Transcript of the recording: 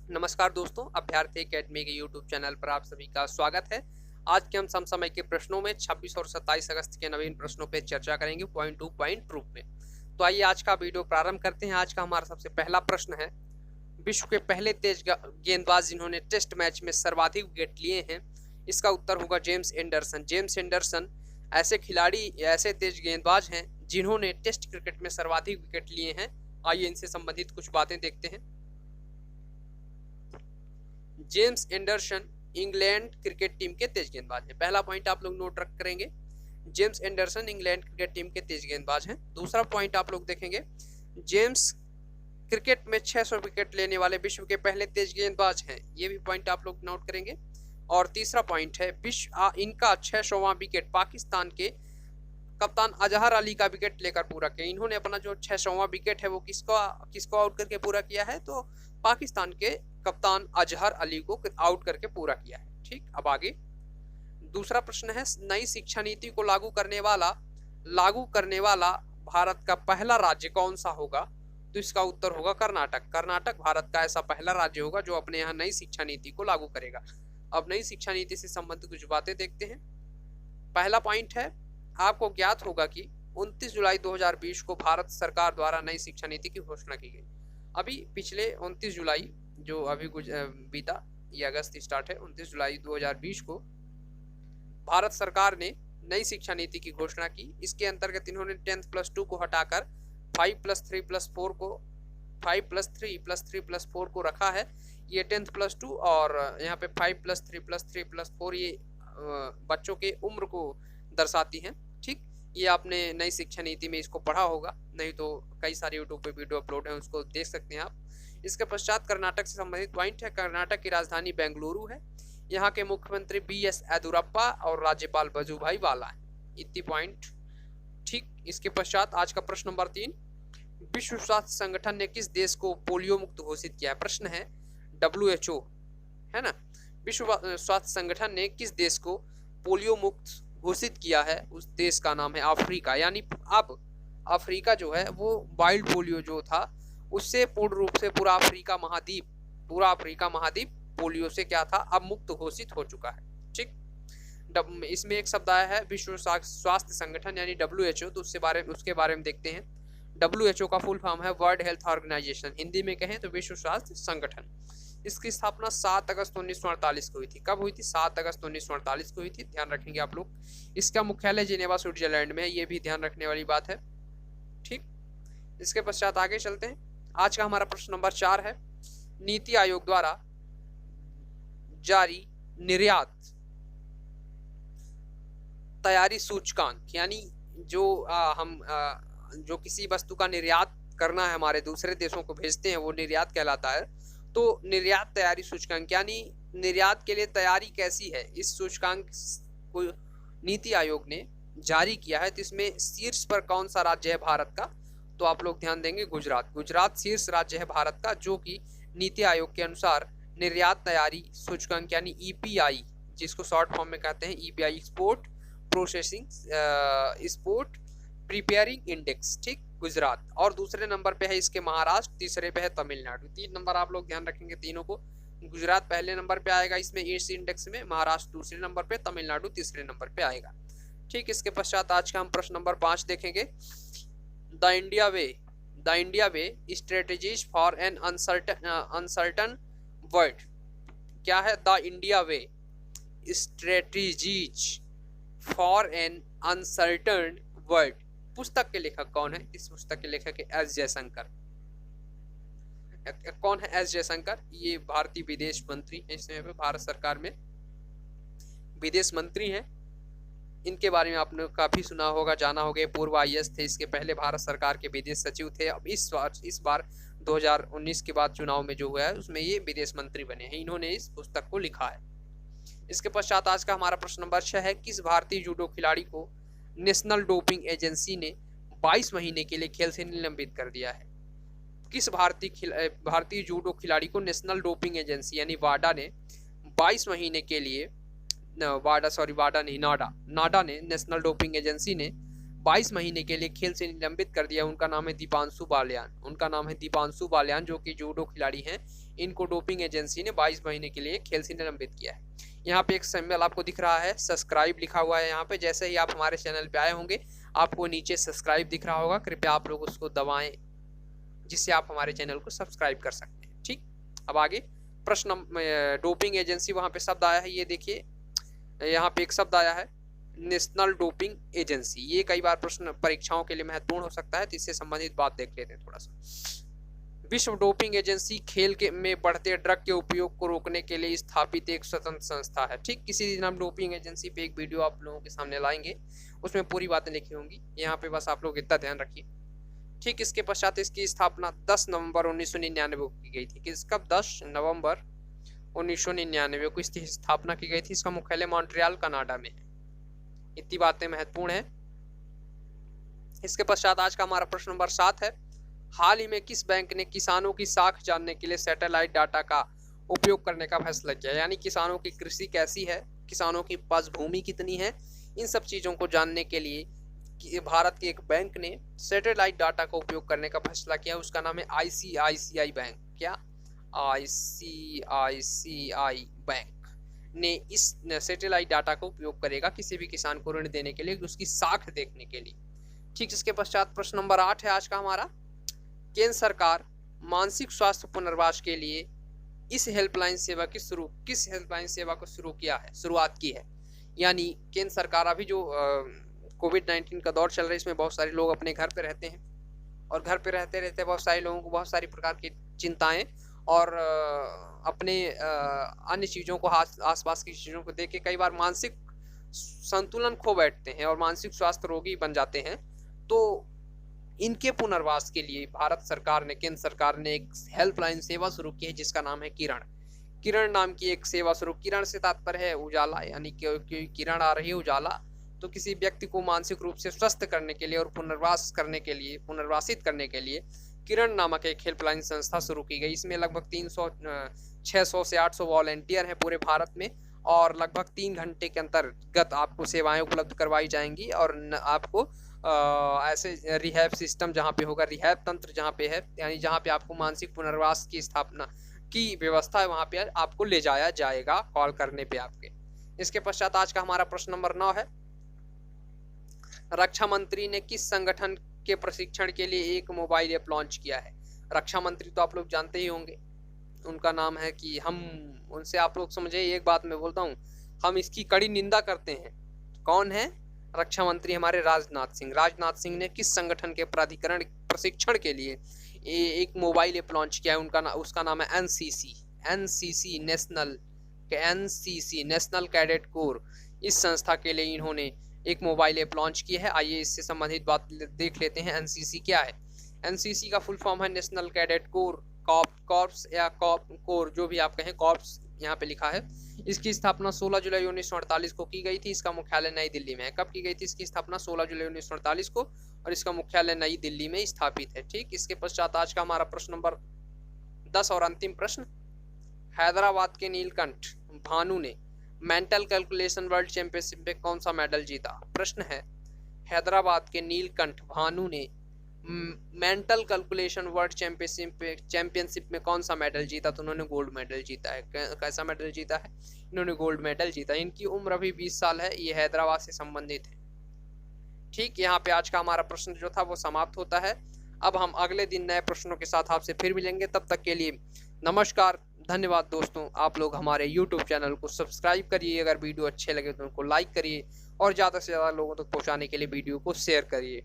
नमस्कार दोस्तों, अभ्यर्थी एकेडमी के यूट्यूब चैनल पर आप सभी का स्वागत है। आज के हम समसामयिक के प्रश्नों में 26 और 27 अगस्त के नवीन प्रश्नों पर चर्चा करेंगे पॉइंट टू पॉइंट प्रूफ में। तो आइए आज का वीडियो प्रारंभ करते हैं। आज का हमारा सबसे पहला प्रश्न है, विश्व के पहले तेज गेंदबाज जिन्होंने टेस्ट मैच में सर्वाधिक विकेट लिए हैं, इसका उत्तर होगा जेम्स एंडरसन। जेम्स एंडरसन ऐसे खिलाड़ी, ऐसे तेज गेंदबाज हैं जिन्होंने टेस्ट क्रिकेट में सर्वाधिक विकेट लिए हैं। आइए इनसे संबंधित कुछ बातें देखते हैं। James Anderson England cricket team के तेज गेंदबाज हैं। पहला पॉइंट आप लोग नोट रख करेंगे, James Anderson England cricket team के तेज गेंदबाज हैं। दूसरा पॉइंट आप लोग देखेंगे, जेम्स क्रिकेट में 600 विकेट लेने वाले विश्व के पहले तेज गेंदबाज हैं। ये भी पॉइंट आप लोग नोट करेंगे। और तीसरा पॉइंट है, इनका 600वां विकेट पाकिस्तान के कप्तान अजहर अली का विकेट लेकर पूरा किया। इन्होंने अपना जो 600वां विकेट है वो किसको आउट करके पूरा किया है, तो पाकिस्तान के कप्तान अजहर अली को आउट करके पूरा किया है। ठीक, अब आगे दूसरा प्रश्न है, नई शिक्षा नीति को लागू करने वाला भारत का पहला राज्य कौन सा होगा, तो इसका उत्तर होगा कर्नाटक। कर्नाटक भारत का ऐसा पहला राज्य होगा जो अपने यहाँ नई शिक्षा नीति को लागू करेगा। अब नई शिक्षा नीति से संबंधित कुछ बातें देखते हैं। पहला पॉइंट है, आपको ज्ञात होगा कि 29 जुलाई 2020 को भारत सरकार द्वारा नई शिक्षा नीति की घोषणा की गई। अभी पिछले 29 जुलाई जो अभी बीता, ये अगस्त स्टार्ट है, 29 जुलाई 2020 को भारत सरकार ने नई शिक्षा नीति की घोषणा की। इसके अंतर्गत इन्होंने 10+2 को हटाकर 5+3+4 को 5+3+3+4 को रखा है। ये 10+2 और यहाँ पे 5+3+3+4 ये बच्चों के उम्र को दर्शाती हैं। ठीक, ये आपने नई शिक्षा नीति में इसको पढ़ा होगा, नहीं तो कई सारे यूट्यूब पे वीडियो अपलोड है, उसको देख सकते हैं आप। इसके पश्चात कर्नाटक से संबंधित पॉइंट है, कर्नाटक की राजधानी बेंगलुरु है। यहाँ के मुख्यमंत्री BS येदियुरप्पा और राज्यपाल वजुभाई वाला है। इतनी पॉइंट। ठीक, इसके पश्चात आज का प्रश्न नंबर 3, विश्व स्वास्थ्य संगठन ने किस देश को पोलियो मुक्त घोषित किया है। प्रश्न है WHO, है ना। विश्व स्वास्थ्य संगठन ने किस देश को पोलियो मुक्त घोषित किया है, उस देश का नाम है अफ्रीका। यानी अब अफ्रीका जो है वो वाइल्ड पोलियो जो था उससे पूर्ण रूप से पूरा अफ्रीका महाद्वीप पोलियो से क्या था, अब मुक्त घोषित हो चुका है। ठीक, इसमें एक शब्द आया है विश्व स्वास्थ्य संगठन यानी WHO, तो उसके बारे में देखते हैं। WHO का फुल फॉर्म है वर्ल्ड हेल्थ ऑर्गेनाइजेशन, हिंदी में कहें तो विश्व स्वास्थ्य संगठन। इसकी स्थापना 7 अगस्त 1948 को हुई थी। कब हुई थी? 7 अगस्त 1948 को हुई थी, ध्यान रखेंगे आप लोग। इसका मुख्यालय जिनेवा स्विट्जरलैंड में है, ये भी ध्यान रखने वाली बात है। ठीक, इसके पश्चात आगे चलते हैं। आज का हमारा प्रश्न नंबर 4 है, नीति आयोग द्वारा जारी निर्यात तैयारी सूचकांक, यानी जो किसी वस्तु का निर्यात करना है, हमारे दूसरे देशों को भेजते हैं, वो निर्यात कहलाता है। तो निर्यात तैयारी सूचकांक यानी निर्यात के लिए तैयारी कैसी है, इस सूचकांक को नीति आयोग ने जारी किया है। तो इसमें शीर्ष पर कौन सा राज्य है भारत का, तो आप लोग ध्यान देंगे गुजरात शीर्ष राज्य है भारत का, जो कि नीति आयोग के अनुसार निर्यात तैयारी सूचकांक यानी EPI, जिसको शॉर्ट फॉर्म में कहते हैं EPI, एक्सपोर्ट प्रिपेयरिंग इंडेक्स। ठीक, गुजरात। और दूसरे नंबर पे है इसके महाराष्ट्र, तीसरे पे है तमिलनाडु। 3 नंबर आप लोग ध्यान रखेंगे तीनों को। गुजरात पहले नंबर पे आएगा इसमें इस इंडेक्स में, महाराष्ट्र दूसरे नंबर पे, तमिलनाडु तीसरे नंबर पे आएगा। ठीक, इसके पश्चात आज का हम प्रश्न नंबर 5 देखेंगे। The India way strategies for an uncertain world. क्या है the India way strategies for an uncertain world? पुस्तक के लेखक कौन है? इस पुस्तक के लेखक है S जयशंकर। कौन है S जयशंकर? ये भारतीय विदेश मंत्री है, इस समय पे भारत सरकार में विदेश मंत्री हैं। इनके बारे में आपने काफी सुना होगा, जाना होगा। पूर्व IAS थे, इसके पहले भारत सरकार के विदेश सचिव थे। अब इस बार 2019 के बाद चुनाव में जो हुआ है उसमें ये विदेश मंत्री बने हैं। इन्होंने इस पुस्तक को लिखा है। इसके पश्चात आज का हमारा प्रश्न नंबर 6 है, किस भारतीय जूडो खिलाड़ी को नेशनल डोपिंग एजेंसी ने 22 महीने के लिए खेल से निलंबित कर दिया है? किस भारतीय जूडो खिलाड़ी को नेशनल डोपिंग एजेंसी यानी वाडा ने 22 महीने के लिए नाडा ने नेशनल डोपिंग एजेंसी ने 22 महीने के लिए खेल से निलंबित कर दिया, उनका नाम है दीपांशु बालियान। उनका नाम है दीपांशु बालियान, जो कि जूडो खिलाड़ी हैं। इनको डोपिंग एजेंसी ने 22 महीने के लिए खेल से निलंबित किया है। यहाँ पे एक सिंबल आपको दिख रहा है, सब्सक्राइब लिखा हुआ है यहाँ पे। जैसे ही आप हमारे चैनल पे आए होंगे आपको नीचे सब्सक्राइब दिख रहा होगा, कृपया आप लोग उसको दबाएं जिससे आप हमारे चैनल को सब्सक्राइब कर सकते हैं। ठीक, अब आगे प्रश्न, डोपिंग एजेंसी वहाँ पे शब्द आया है, ये देखिए यहाँ पे एक शब्द आया है नेशनल डोपिंग एजेंसी। ये कई बार प्रश्न परीक्षाओं के लिए महत्वपूर्ण हो सकता है, तो इससे संबंधित बात देख लेते हैं थोड़ा सा। विश्व डोपिंग एजेंसी खेल के में बढ़ते ड्रग के उपयोग को रोकने के लिए स्थापित एक स्वतंत्र संस्था है। ठीक, किसी दिन हम डोपिंग एजेंसी पे एक वीडियो आप लोगों के सामने लाएंगे, उसमें पूरी बातें लिखी होंगी। यहाँ पे बस आप लोग इतना ध्यान रखिए। ठीक, इसके पश्चात इसकी स्थापना 10 नवंबर 1999 को की गई थी। किसका? 10 नवंबर 1999 को इसकी स्थापना की गई थी। इसका मुख्यालय मॉन्ट्रियल कनाडा में है। इतनी बातें महत्वपूर्ण है। इसके पश्चात आज का हमारा प्रश्न नंबर 7 है, हाल ही में किस बैंक ने किसानों की साख जानने के लिए सैटेलाइट डाटा का उपयोग करने का फैसला किया? यानी किसानों की कृषि कैसी है, किसानों की उपज भूमि कितनी है, इन सब चीज़ों को जानने के लिए भारत के एक बैंक ने सैटेलाइट डाटा का उपयोग करने का फैसला किया। उसका नाम है ICICI बैंक। क्या? ICICI बैंक ने इस सैटेलाइट डाटा का उपयोग करेगा किसी भी किसान को ऋण देने के लिए, उसकी साख देखने के लिए। ठीक, इसके पश्चात प्रश्न नंबर 8 है आज का हमारा, केंद्र सरकार मानसिक स्वास्थ्य पुनर्वास के लिए किस हेल्पलाइन सेवा को शुरुआत की है। यानी केंद्र सरकार, अभी जो कोविड-19 का दौर चल रहा है, इसमें बहुत सारे लोग अपने घर पे रहते हैं और घर पे रहते रहते बहुत सारे लोगों को बहुत सारी प्रकार की चिंताएं और अपने अन्य चीज़ों को, आसपास की चीज़ों को देख के कई बार मानसिक संतुलन खो बैठते हैं और मानसिक स्वास्थ्य रोगी बन जाते हैं। तो इनके पुनर्वास के लिए भारत सरकार ने, केंद्र सरकार ने एक हेल्पलाइन सेवा शुरू की है जिसका नाम है किरण नाम की एक सेवा शुरू। किरण से तात्पर्य है उजाला, यानी कि किरण आ रही है उजाला। तो किसी व्यक्ति को मानसिक रूप से स्वस्थ करने के लिए और पुनर्वासित करने के लिए किरण नामक एक हेल्पलाइन संस्था शुरू की गई। इसमें लगभग 600 से 800 वॉलंटियर हैं पूरे भारत में और लगभग 3 घंटे के अंतर्गत आपको सेवाएं उपलब्ध करवाई जाएंगी और आपको ऐसे रिहैब सिस्टम जहाँ पे होगा, रिहैब तंत्र जहाँ पे है, यानी जहाँ पे आपको मानसिक पुनर्वास की स्थापना की व्यवस्था है, वहाँ पे आपको ले जाया जाएगा कॉल करने पे आपके। इसके पश्चात आज का हमारा प्रश्न नंबर 9 है, रक्षा मंत्री ने किस संगठन के प्रशिक्षण के लिए एक मोबाइल ऐप लॉन्च किया है? रक्षा मंत्री तो आप लोग जानते ही होंगे, उनका नाम है कि हम उनसे, आप लोग समझे, एक बात मैं बोलता हूँ, हम इसकी कड़ी निंदा करते हैं। कौन है? रक्षा मंत्री हमारे राजनाथ सिंह। राजनाथ सिंह ने किस संगठन के प्राधिकरण प्रशिक्षण के लिए एक मोबाइल ऐप लॉन्च किया है? उसका नाम है एनसीसी नेशनल कैडेट कोर। इस संस्था के लिए इन्होंने एक मोबाइल ऐप लॉन्च की है। आइए इससे संबंधित बात देख लेते हैं। एनसीसी क्या है? एनसीसी का फुल फॉर्म है नेशनल कैडेट कोर, कॉर्प्स या कोर, जो भी आप कहें, कॉर्प्स यहाँ पे लिखा है। इसकी स्थापना 16 जुलाई 1948 को की गई थी। इसका मुख्यालय नई दिल्ली में है। कब की गई थी इसकी स्थापना? 16 जुलाई 1948 को, और इसका मुख्यालय नई दिल्ली में स्थापित है। ठीक, इसके पश्चात आज का हमारा प्रश्न नंबर 10 और अंतिम प्रश्न, हैदराबाद के नीलकंठ भानु ने मेंटल कैलकुलेशन वर्ल्ड चैंपियनशिप में कौन सा मेडल जीता? प्रश्न है, हैदराबाद के नीलकंठ भानु ने मेंटल कैलकुलेशन वर्ल्ड चैंपियनशिप में कौन सा मेडल जीता? तो उन्होंने गोल्ड मेडल जीता है। कैसा मेडल जीता है? इन्होंने गोल्ड मेडल जीता। इनकी उम्र अभी 20 साल है। ये हैदराबाद से संबंधित है। ठीक, यहाँ पे आज का हमारा प्रश्न जो था वो समाप्त होता है। अब हम अगले दिन नए प्रश्नों के साथ आपसे फिर मिलेंगे। तब तक के लिए नमस्कार, धन्यवाद दोस्तों। आप लोग हमारे YouTube चैनल को सब्सक्राइब करिए, अगर वीडियो अच्छे लगे तो उनको लाइक करिए और ज़्यादा से ज़्यादा लोगों तक पहुँचाने के लिए वीडियो को शेयर करिए।